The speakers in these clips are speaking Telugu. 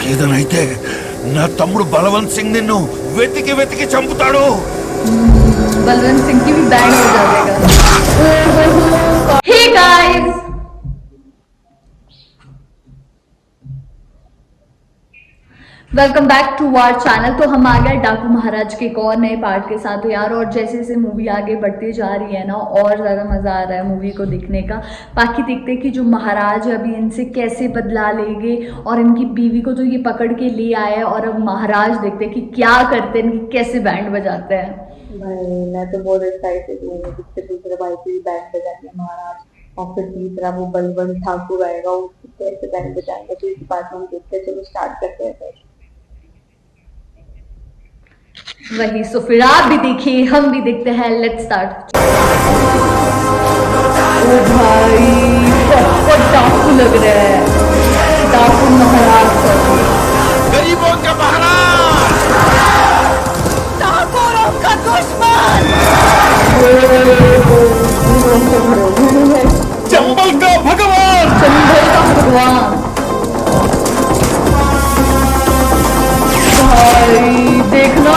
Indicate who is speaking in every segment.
Speaker 1: నాకేదనైతే నా తమ్ముడు బలవంత్ సింగ్ నిన్ను వెతికి వెతికి చంపుతాడు.
Speaker 2: बलवंत सिंह की भी बैंड हो जाएगा. Hey guys, welcome back to our channel. तो हम आ गए डाकू महाराज के एक और नए पार्ट के साथ यार. और जैसे जैसे मूवी आगे बढ़ती जा रही है ना, और ज़्यादा मज़ा आ रहा है मूवी को देखने का. बाकी देखते हैं कि जो महाराज है अभी इनसे कैसे बदला लेंगे, और इनकी बीवी को तो ये पकड़ के ले आए हैं, और अब महाराज देखते हैं कि क्या करते हैं, इनकी कैसे बैंड बजाते हैं.
Speaker 3: भाई मैं तो बहुत एक्साइटेड हूँ. जिससे दूसरे भाई की बैंड बजाएंगे महाराज, और फिर तीसरा वो बलवंत ठाकुर आएगा, उसकी कैसे बैंड बजाएंगे. तो इस बात में हम देखते हैं. चलो स्टार्ट करते हैं.
Speaker 2: वही, सो फिर आप भी देखिए, हम भी देखते हैं. Let's start. ओ भाई बहुत डाकू लग रहा है. डाकू महाराज
Speaker 1: गरीबों का महाराज,
Speaker 2: डाकुओं का दुश्मन,
Speaker 1: चंबल का भगवान,
Speaker 2: चंबल का भगवान. भाई देखना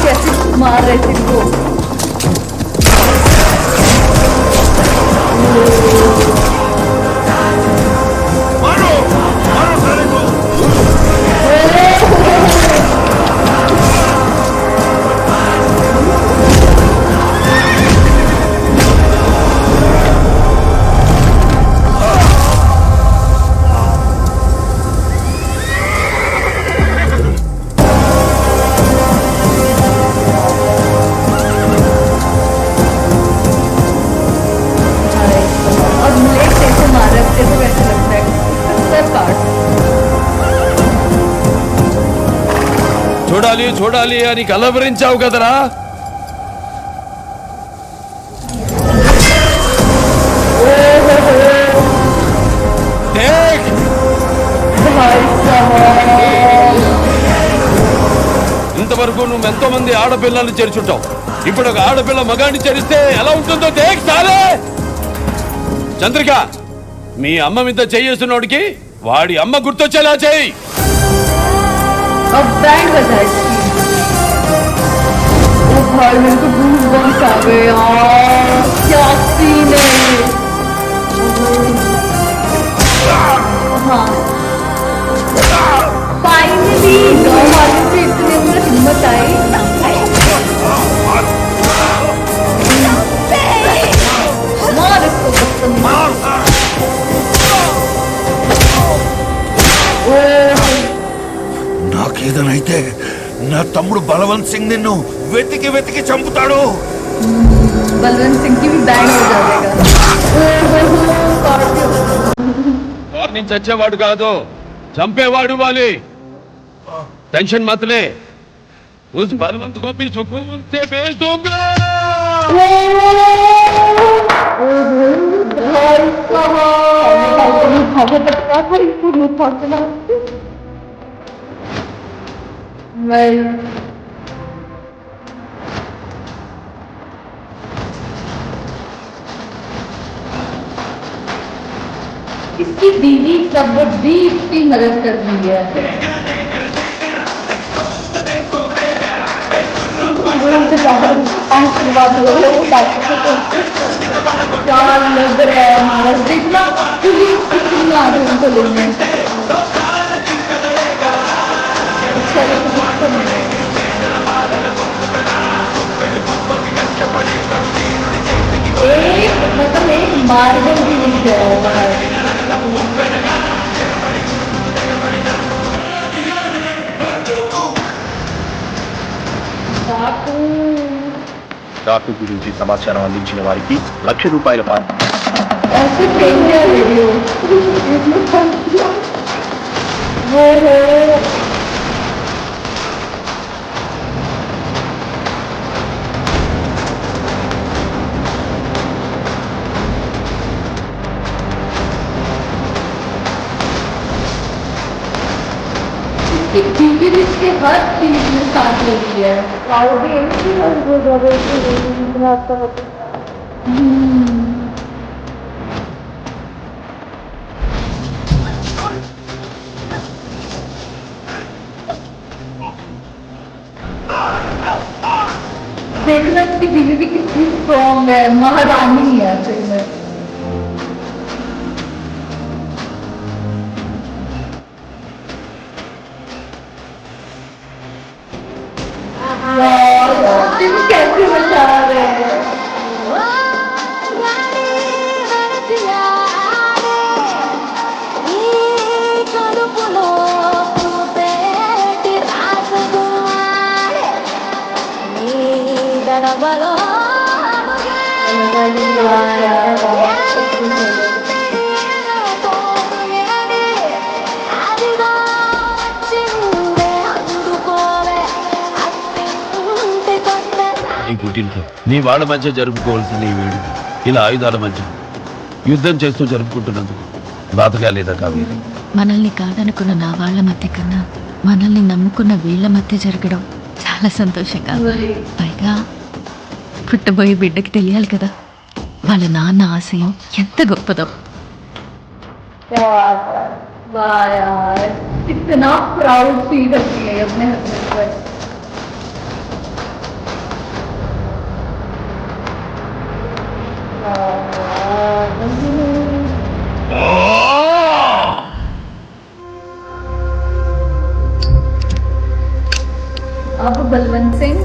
Speaker 2: कैसे मार रहे थे इनको.
Speaker 1: मारो मारो सारे को.
Speaker 4: చూడాలి చూడాలి అని కలవరించావు కదరా. ఇంతవరకు నువ్వు ఎంతో మంది ఆడపిల్లల్ని చేర్చుంటావు. ఇప్పుడు ఒక ఆడపిల్ల మగాడిని చేరిస్తే ఎలా ఉంటుందో దేక్ సాలే. చంద్రిక, మీ అమ్మ మీద చేయేస్తున్నోడికి వాడి అమ్మ గుర్తొచ్చేలా చేయి.
Speaker 2: अब बैंड बजा इसकी. ओ भाई मेरे को गूज़बम्प्स आ गए यार. क्या सीन है ये. हाँ फाइनली गाँव वालों से इतने में हिम्मत आई. मार इसको बच्चन मार.
Speaker 1: నాకేదనైతే నా తమ్ముడు బలవంత్ సింగ్ నిన్ను వెతికి వెతికి చంపుతాడు.
Speaker 2: बलवंत सिंह की भी बैंड हो जाएगा.
Speaker 4: నేను చచ్చేవాడు కాదు, చంపేవాడు వాలి. టెన్షన్ మతలే. उस बलवंत को भी सुकून से भेज दूंगा.
Speaker 2: इसकी बीवी सब भी इसकी मदद कर दी है. आशीर्वाद क्या लग रहा है महाराज. देखना कितनी आ रही उनको लेने. एक मतलब एक मार्बल भी नहीं गया बाहर.
Speaker 5: డాకు గురించి సమాచారం అందించిన వారికి ₹1,00,000
Speaker 2: ऐसे डेंजर वीडियो. क्योंकि इसके हर चीज में साथ लेती है. देखना उसकी बीवी भी कितनी स्ट्रॉन्ग है, महारानी है फिर में। तुम कैसे बचा रहे हैं?
Speaker 4: నీ పుట్టింట్లో నీ వాళ్ళ మధ్య జరుపుకోవాల్సిన ఈ వేడుక ఇలా ఆయుధాల మధ్య యుద్ధం చేస్తూ జరుపుకుంటున్నందుకు బాధగా లేదా కావేరి?
Speaker 6: మనల్ని కాదనుకున్న నా వాళ్ళ మధ్య కన్నా మనల్ని నమ్ముకున్న వీళ్ళ మధ్య జరగడం చాలా సంతోషంగా. పైగా పుట్టబోయే బిడ్డకి తెలియాలి కదా వాళ్ళ నాన్న ఆశయం ఎంత గొప్పదో.
Speaker 2: वाह यार, इतना प्राउड फील करती है अपने हस्बैंड पर। अब बलवंत सिंह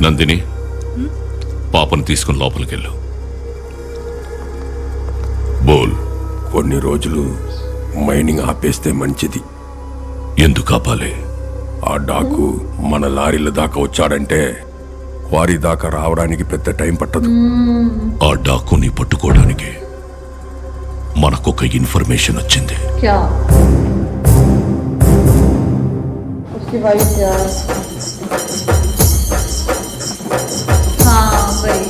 Speaker 7: నందిని పాపను తీసుకుని లోపలికెళ్ళు. బోల్.
Speaker 8: కొన్ని రోజులు మైనింగ్ ఆపేస్తే మంచిది.
Speaker 7: ఎందుకు ఆపాలి?
Speaker 8: ఆ డాకు మన లారీల దాకా వచ్చాడంటే క్వారీ దాకా రావడానికి పెద్ద టైం పట్టదు.
Speaker 7: ఆ డాకుని పట్టుకోవడానికి మనకొక ఇన్ఫర్మేషన్ వచ్చింది.
Speaker 2: क्या उसकी वाइफ यार? हाँ भाई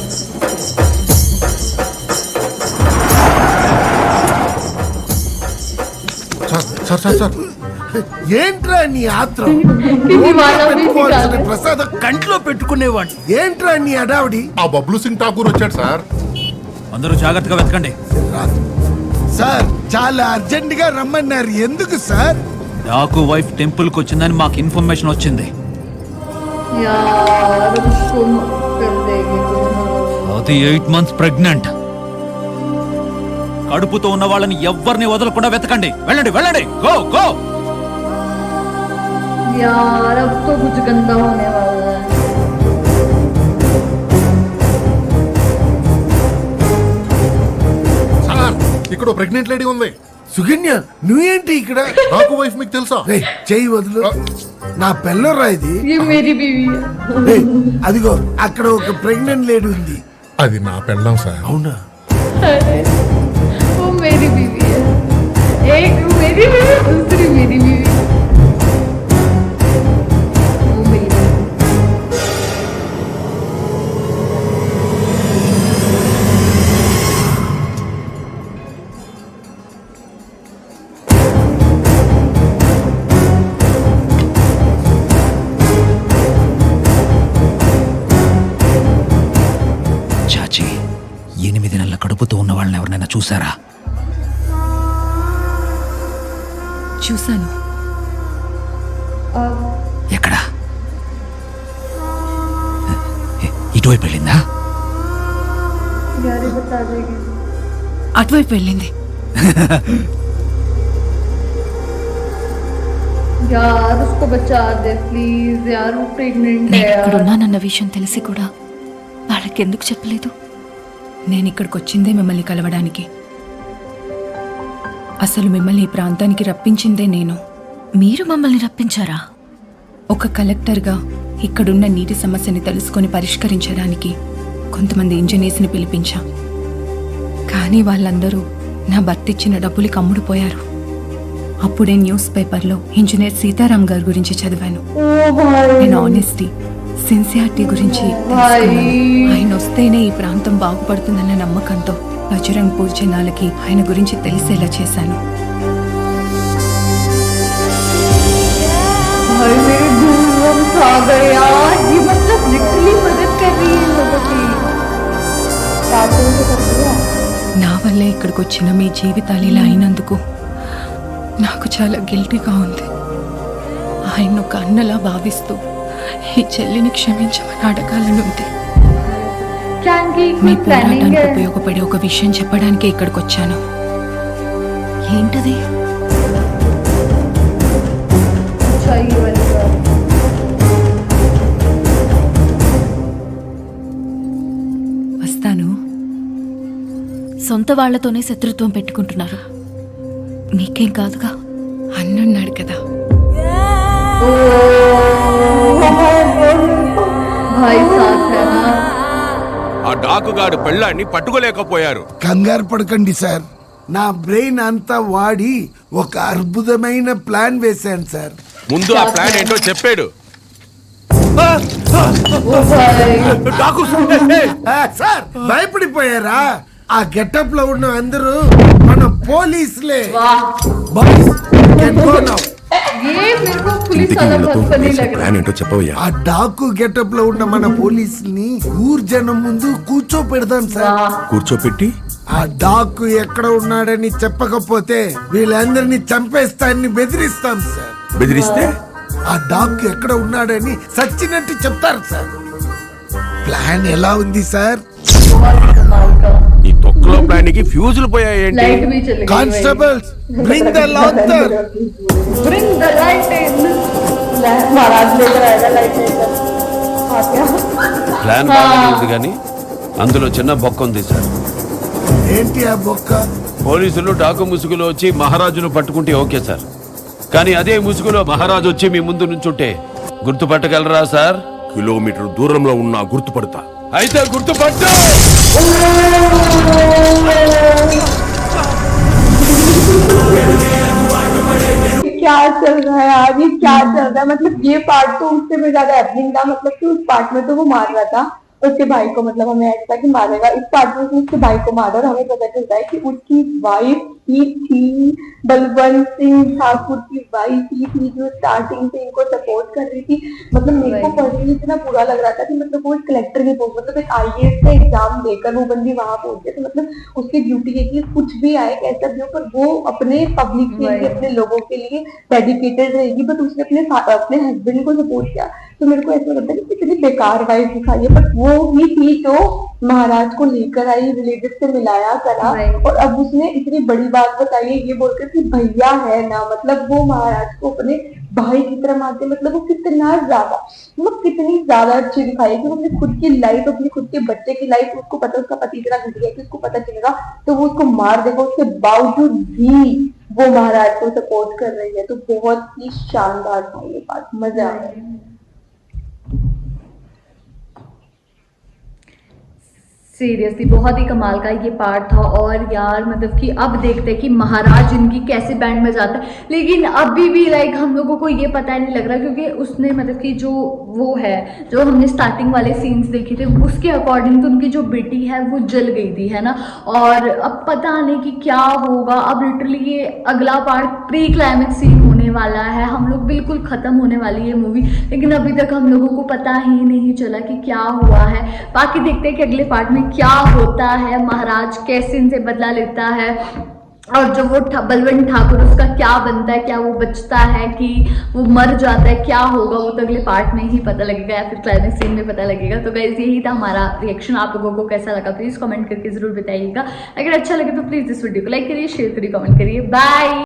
Speaker 9: సార్ సార్ సార్ ఏంట్రా నీ ఆత్రం?
Speaker 2: పెట్టుకోవాల్సిన
Speaker 9: ప్రసాదం కంట్లో పెట్టుకునేవాడిని. ఏంట్రా నీ అడావిడి?
Speaker 8: ఆ బబ్లు సింగ్ ఠాకూర్ వచ్చాడు సార్.
Speaker 1: అందరూ జాగ్రత్తగా వెతకండి.
Speaker 9: సార్ చాలా అర్జెంట్ గా రమ్మన్నారు. ఎందుకు సార్?
Speaker 1: డాకు వైఫ్ టెంపుల్ కి వచ్చిందని మాకు ఇన్ఫర్మేషన్ వచ్చింది.
Speaker 2: यार उसको कर देंगे
Speaker 1: అది 8 months ప్రెగ్నెంట్. కడుపుతో ఉన్న వాళ్ళని ఎవ్వరిని వదలకుండా వెతకండి. వెళ్ళండి వెళ్ళండి, గో గో.
Speaker 2: यार अब तो कुछ गंदा होने वाला है।
Speaker 8: సార్ ఇక్కడ ప్రెగ్నెంట్ లేడీ ఉంది.
Speaker 9: సుకన్య నువ్వేంటి ఇక్కడ?
Speaker 8: డాకు వైఫ్ మీకు తెలుసా?
Speaker 9: రేయ్, చెయ్యి వదులు. నా పిల్లరా ఇది?
Speaker 2: ये मेरी बीवी है।
Speaker 9: రేయ్, అదిగో అక్కడ ఒక ప్రెగ్నెంట్ లేడీ ఉంది.
Speaker 8: అది నా పెళ్ళాం సార్.
Speaker 9: అవునా?
Speaker 2: अरे वो मेरी बीवी है। एक मेरी बीवी, दूसरी मेरी बीवी। वो मेरी बीवी।
Speaker 1: చాచి, 8 నెలల కడుపుతో ఉన్న వాళ్ళని ఎవరినైనా చూసారా?
Speaker 6: చూశాను.
Speaker 1: ఎక్కడ? ఇటువైపు వెళ్ళిందా?
Speaker 2: यार ये बता देगी।
Speaker 6: అటువైపు వెళ్ళింది.
Speaker 2: यार उसको बचा दे प्लीज यार, वो प्रेग्नेंट है
Speaker 6: నేను ఇక్కడ
Speaker 2: यार।
Speaker 6: ఉన్నానన్న విషయం తెలిసి కూడా వాళ్ళకెందుకు చెప్పలేదు?
Speaker 10: నేను ఇక్కడికి వచ్చిందే మిమ్మల్ని కలవడానికి. అసలు మిమ్మల్ని ఈ ప్రాంతానికి రప్పించిందే నేను.
Speaker 6: మీరు మమ్మల్ని రప్పించారా?
Speaker 10: ఒక కలెక్టర్గా ఇక్కడున్న నీటి సమస్యని తెలుసుకొని పరిష్కరించడానికి కొంతమంది ఇంజనీర్స్ని పిలిపించా. కానీ వాళ్ళందరూ నా భర్త ఇచ్చిన డబ్బులకి అమ్ముడుపోయారు. అప్పుడే న్యూస్ పేపర్లో ఇంజనీర్ సీతారాం గారి గురించి చదివాను. నేను ఆనెస్టీ, సిన్సియారిటీ గురించి తెలుసుకున్నాను. ఆయన వస్తేనే ఈ ప్రాంతం బాగుపడుతుందన్న నమ్మకంతో బజరంగ్ పూర్ జనాలకి ఆయన గురించి తెలిసేలా చేశాను.
Speaker 2: भाई मेरे गूज़बम्स आ गए यार, ये मतलब लिटरली मदद कर रही है लोगों की। काटून से कर दिया।
Speaker 10: నా వల్లే ఇక్కడికి వచ్చిన మీ జీవితాలు ఇలా అయినందుకు నాకు చాలా గిల్టీగా ఉంది. ఆయన ఒక అన్నలా భావిస్తూ ఈ చెల్లిని క్షమించమని అడగాలని ఉంది. మీ పోరాటానికి ఉపయోగపడే ఒక విషయం చెప్పడానికి ఇక్కడికి వచ్చాను.
Speaker 6: ఏంటది?
Speaker 10: వస్తాను.
Speaker 6: సొంత వాళ్లతోనే శత్రుత్వం పెట్టుకుంటున్నారు. నీకేం కాదుగా?
Speaker 10: అన్నున్నాడు కదా.
Speaker 4: ఆ డాకుగాడు పెళ్ళాన్ని పట్టుకోలేకపోయారు.
Speaker 9: కంగారు పడకండి సార్, నా బ్రెయిన్ అంతా వాడి ఒక అద్భుతమైన ప్లాన్ వేశాను సార్.
Speaker 4: ముందు ఆ ప్లాన్ ఏంటో చెప్పాడు.
Speaker 9: సార్ భయపడిపోయారా? ఆ గెటప్ లో ఉన్న అందరూ మన పోలీసులే.
Speaker 8: ప్లాన్ ఏంటో చెప్పవయ్యా.
Speaker 9: ఆ డాకు గెటప్ లో ఉన్న మన పోలీసుల్ని ఊరు జనం ముందు కూర్చోపెడదాం సార్.
Speaker 8: కూర్చోపెట్టి
Speaker 9: ఆ డాకు ఎక్కడ ఉన్నాడని చెప్పకపోతే వీళ్ళందరినీ చంపేస్తాన్ని బెదిరిస్తాం సార్.
Speaker 8: బెదిరిస్తే
Speaker 9: ఆ డాకు ఎక్కడ ఉన్నాడని సచ్చినట్టు చెప్తారు సార్. ప్లాన్ ఎలా ఉంది సార్?
Speaker 4: ఈ తొక్కలో ప్లాన్ కి ఫ్యూజులు పోయాయేంటి?
Speaker 9: Constables bring the lantern.
Speaker 4: Plan బాగానే ఉంది కానీ అందులో చిన్న బొక్క ఉంది సార్.
Speaker 9: ఏంటి ఆ బొక్క?
Speaker 4: పోలీసులు డాకు ముసుగులో వచ్చి మహారాజును పట్టుకుంటే ఓకే సార్, కానీ అదే ముసుగులో మహారాజు వచ్చి మీ ముందు నుంచుంటే గుర్తుపట్టగలరా సార్?
Speaker 8: కిలోమీటర్ దూరంలో ఉన్నా గుర్తుపడతా.
Speaker 4: అయితే గుర్తుపట్టు.
Speaker 3: क्या चल रहा है आज? ये क्या चल रहा है? मतलब ये पार्ट तो उससे भी ज्यादा एपिक था. मतलब कि उस पार्ट में तो वो मार रहा था उसके भाई को, मतलब हमें ऐसा कि मारेगा. इस पार्ट में उसके भाई को मारा और हमें पता चलता है कि उसकी वाइफ ही थी, बलवंत सिंह ठाकुर की वाइफ ही थी, जो स्टार्टिंग से इनको सपोर्ट कर रही थी. मतलब मेरे को पर्सनली इतना बुरा लग रहा था कि मतलब वो कलेक्टर की पोस्ट, मतलब एक IAS का एग्जाम देकर वो बंदी वहां पहुंच गई. तो मतलब उसकी ड्यूटी है कि कुछ भी आए कैसा भी हो, पर वो अपने पब्लिक के लिए, अपने लोगों के लिए डेडिकेटेड रहेगी. बट उसने अपने हस्बैंड को सपोर्ट किया. तो मेरे को ऐसा लगता है कि कितनी बेकार वाइफ दिखाई है. बट वो ही थी जो महाराज को लेकर आई, रिलेटिव से मिलाया करा, और अब उसने इतनी बड़ी बात बताई है ये बोलकर कि भैया है ना, मतलब वो महाराज को अपने भाई की तरह मानते. मतलब वो कितना ज्यादा, मतलब कितनी ज्यादा अच्छी दिखाई कि वो अपनी खुद की लाइफ, अपनी खुद के बच्चे की लाइफ, उसको पता उसका पति इतना घट गया कि उसको पता चलेगा तो वो उसको मार देगा. उसके बावजूद भी वो महाराज को सपोर्ट कर रही है. तो बहुत ही शानदार था ये बात, मजा आया.
Speaker 2: सीरियसली बहुत ही कमाल का ये पार्ट था. और यार मतलब कि अब देखते हैं कि महाराज इनकी कैसे बैंड में जाता है, लेकिन अभी भी लाइक हम लोगों को ये पता नहीं लग रहा, क्योंकि उसने मतलब कि जो वो है, जो हमने स्टार्टिंग वाले सीन्स देखे थे उसके अकॉर्डिंग तो उनकी जो बेटी है वो जल गई थी, है ना. और अब पता नहीं कि क्या होगा. अब लिटरली ये अगला पार्ट प्री क्लाइमेक्स सीन होने वाला है. हम लोग बिल्कुल ख़त्म होने वाली है मूवी, लेकिन अभी तक हम लोगों को पता ही नहीं चला कि क्या हुआ है. बाकी देखते हैं कि अगले पार्ट में क्या होता है, महाराज कैसे इनसे बदला लेता है, और जो वो बलवंत ठाकुर उसका क्या बनता है, क्या वो बचता है कि वो मर जाता है, क्या होगा वो तो अगले पार्ट में ही पता लगेगा या फिर क्लाइमेक्स सीन में पता लगेगा. तो गाइस यही था हमारा रिएक्शन. आप लोगों को कैसा लगा प्लीज़ कमेंट करके ज़रूर बताइएगा. अगर अच्छा लगे तो प्लीज़ इस वीडियो को लाइक करिए, शेयर करिए, कमेंट करिए. बाय.